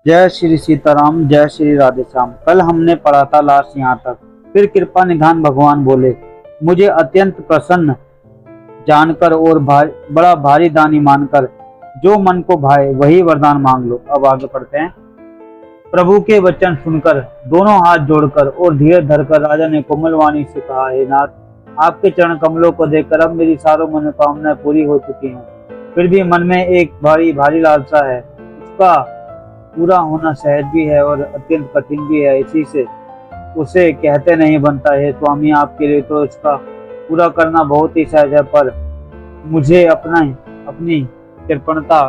जय श्री सीताराम, जय श्री राधे श्याम। कल हमने पढ़ा था लास्ट यहाँ तक। फिर कृपा निधान भगवान बोले, मुझे अत्यंत प्रसन्न जानकर और बड़ा भारी दानी मानकर जो मन को भाए वही वरदान मांग लो। अब आगे पढ़ते हैं। प्रभु के वचन सुनकर दोनों हाथ जोड़कर और धीरज धरकर राजा ने कोमल वाणी से कहा, हे नाथ, आपके चरण कमलों को देखकर अब मेरी सारों मनोकामनाएं पूरी हो चुकी हैं। फिर भी मन में एक भारी भारी लालसा है, उसका पूरा होना सहज भी है और अत्यंत कठिन भी है। इसी से उसे कहते नहीं बनता है। स्वामी, आपके लिए तो इसका पूरा करना बहुत ही सहज है, पर मुझे अपनी कृपणता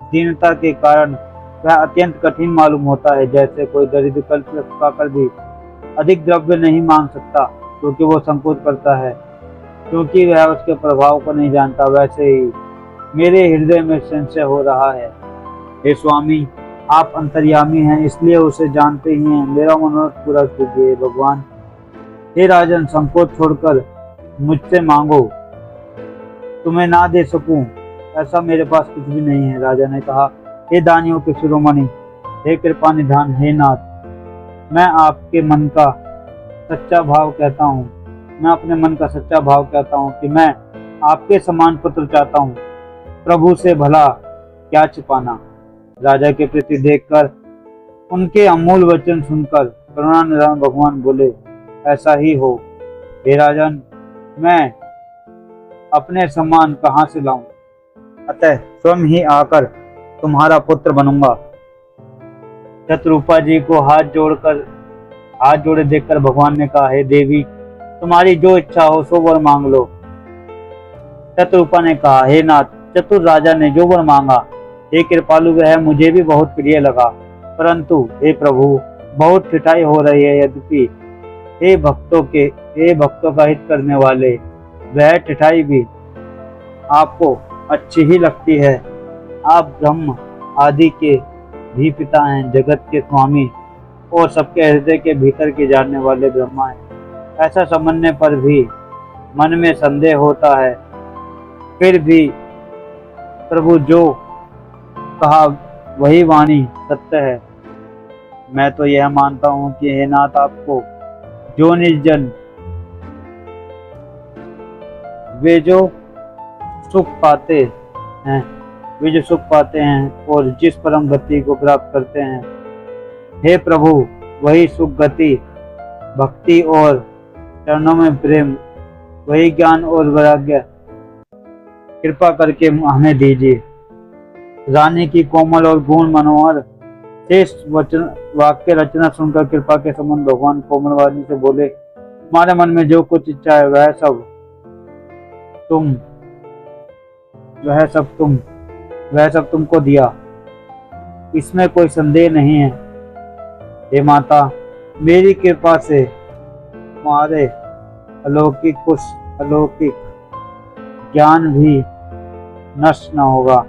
दीनता के कारण वह अत्यंत कठिन मालूम होता है। जैसे कोई दरिद्र कल्प पाकर भी अधिक द्रव्य नहीं मांग सकता क्योंकि वो संकोच करता है, क्योंकि वह उसके प्रभाव को नहीं जानता, वैसे ही मेरे हृदय में संशय हो रहा है। हे स्वामी, आप अंतर्यामी हैं, इसलिए उसे जानते ही हैं। मेरा मनोरथ पूरा कीजिए भगवान। हे राजन, संकोच छोड़कर मुझसे मांगो, तुम्हें ना दे सकूं ऐसा मेरे पास कुछ भी नहीं है। राजा ने कहा, हे दानियों के शिरोमणि, हे कृपा निधान, हे नाथ, मैं आपके मन का सच्चा भाव कहता हूँ। मैं अपने मन का सच्चा भाव कहता हूँ कि मैं आपके समान पुत्र चाहता हूँ। प्रभु से भला क्या छिपाना। राजा के प्रति देखकर, उनके अमूल वचन सुनकर करुणा निधान भगवान बोले, ऐसा ही हो। हे राजन, मैं अपने सम्मान कहाँ से लाऊं, अतः स्वयं ही आकर तुम्हारा पुत्र बनूंगा। शत्रुपा जी को हाथ जोड़े देखकर भगवान ने कहा, हे देवी, तुम्हारी जो इच्छा हो सो वर मांग लो। शत्रुपा ने कहा, हे नाथ, चतुर राजा ने जो वर मांगा, हे कृपालु, वह मुझे भी बहुत प्रिय लगा, परंतु हे प्रभु, बहुत ठिठाई हो रही है। यद्यपि हे भक्तों का हित करने वाले, वह ठिठाई भी आपको अच्छी ही लगती है। आप ब्रह्म आदि के भी पिता हैं, जगत के स्वामी और सबके हृदय के भीतर के जानने वाले ब्रह्मा हैं। ऐसा समझने पर भी मन में संदेह होता है। फिर भी प्रभु जो कहा वही वाणी सत्य है। मैं तो यह मानता हूँ कि हे नाथ, आपको जो निर्जन वे जो सुख पाते हैं और जिस परम गति को प्राप्त करते हैं, हे प्रभु, वही सुख गति, भक्ति और चरणों में प्रेम, वही ज्ञान और वैराग्य कृपा करके हमें दीजिए। रानी की कोमल और गुण मनोहर शेष वाक्य रचना सुनकर कृपा के संबंध भगवान कोमल वाणी से बोले, तुम्हारे मन में जो कुछ इच्छा है वह सब तुमको दिया, इसमें कोई संदेह नहीं है। हे माता, मेरी कृपा से तुम्हारे अलौकिक ज्ञान भी नष्ट न होगा।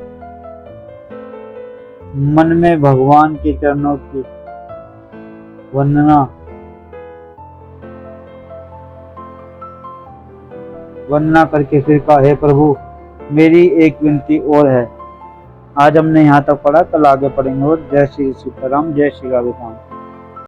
मन में भगवान के चरणों की वंदना करके फिर कहा, हे प्रभु, मेरी एक विनती और है। आज हमने यहाँ तक पढ़ा, कल आगे पढ़ेंगे। और जय श्री सीताराम, जय श्री राधे श्याम।